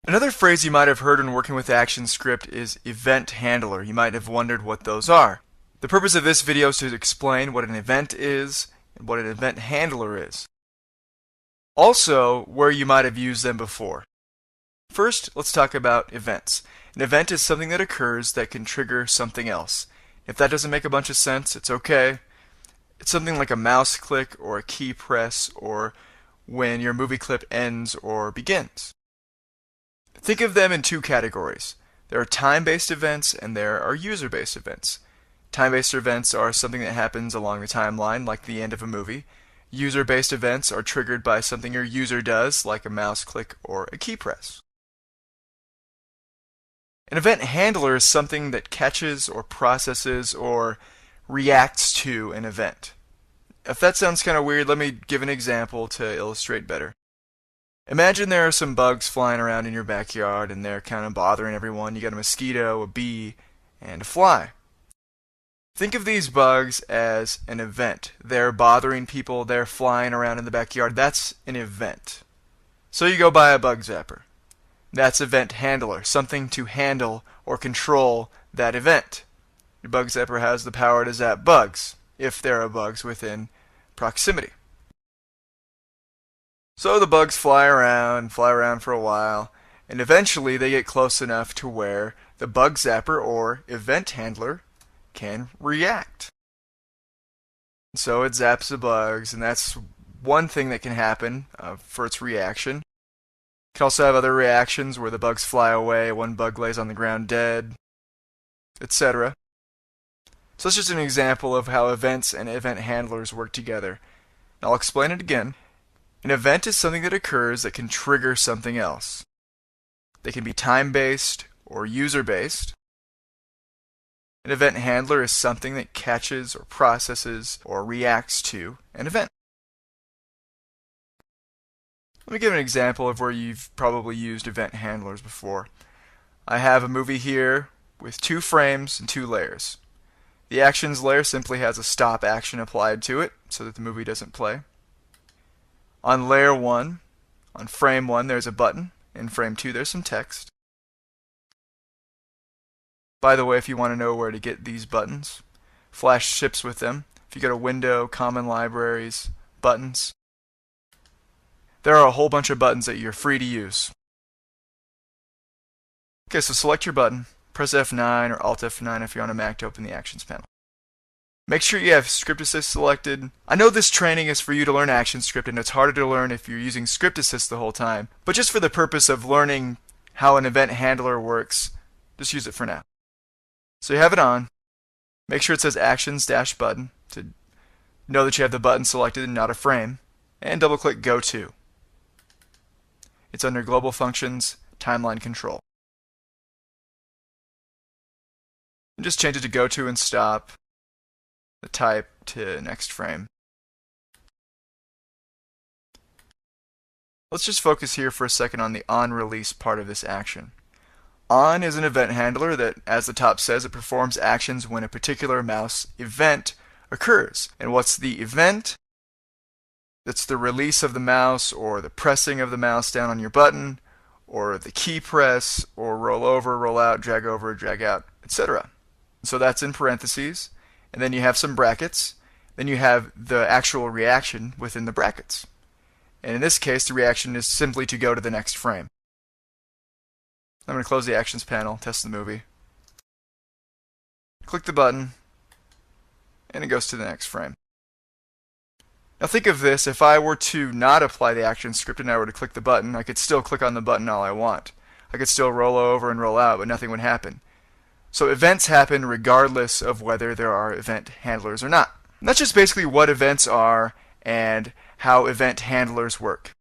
Another phrase you might have heard when working with ActionScript is event handler. You might have wondered what those are. The purpose of this video is to explain what an event is and what an event handler is. Also, where you might have used them before. First, let's talk about events. An event is something that occurs that can trigger something else. If that doesn't make a bunch of sense, it's okay. It's something like a mouse click or a key press or when your movie clip ends or begins. Think of them in two categories. There are time-based events and there are user-based events. Time-based events are something that happens along the timeline, like the end of a movie. User-based events are triggered by something your user does, like a mouse click or a key press. An event handler is something that catches or processes or reacts to an event. If that sounds kind of weird, let me give an example to illustrate better. Imagine there are some bugs flying around in your backyard and they're kind of bothering everyone. You got a mosquito, a bee, and a fly. Think of these bugs as an event. They're bothering people, they're flying around in the backyard. That's an event. So you go buy a bug zapper. That's event handler, something to handle or control that event. Your bug zapper has the power to zap bugs, if there are bugs within proximity. So the bugs fly around for a while, and eventually they get close enough to where the bug zapper or event handler can react. So it zaps the bugs, and that's one thing that can happen for its reaction. You can also have other reactions where the bugs fly away, one bug lays on the ground dead, etc. So that's just an example of how events and event handlers work together. I'll explain it again. An event is something that occurs that can trigger something else. They can be time-based or user-based. An event handler is something that catches or processes or reacts to an event. Let me give an example of where you've probably used event handlers before. I have a movie here with 2 frames and 2 layers. The actions layer simply has a stop action applied to it so that the movie doesn't play. On layer 1, on frame 1, there's a button. In frame 2, there's some text. By the way, if you want to know where to get these buttons, Flash ships with them. If you go to Window, Common Libraries, Buttons, there are a whole bunch of buttons that you're free to use. Okay, so select your button, press F9 or Alt F9 if you're on a Mac to open the Actions panel. Make sure you have Script Assist selected. I know this training is for you to learn ActionScript and it's harder to learn if you're using Script Assist the whole time, but just for the purpose of learning how an event handler works, just use it for now. So you have it on. Make sure it says Actions-Button to know that you have the button selected and not a frame, and double-click Go To. It's under Global Functions, Timeline Control. And just change it to Go To and Stop, the type to Next Frame. Let's just focus here for a second on the on-release part of this action. On is an event handler that, as the top says, it performs actions when a particular mouse event occurs. And what's the event? That's the release of the mouse or the pressing of the mouse down on your button or the key press or roll over, roll out, drag over, drag out, etc. So that's in parentheses. And then you have some brackets. Then you have the actual reaction within the brackets. And in this case, the reaction is simply to go to the next frame. I'm going to close the Actions panel, test the movie. Click the button, and it goes to the next frame. Now think of this, if I were to not apply the ActionScript and I were to click the button, I could still click on the button all I want. I could still roll over and roll out, but nothing would happen. So events happen regardless of whether there are event handlers or not. And that's just basically what events are and how event handlers work.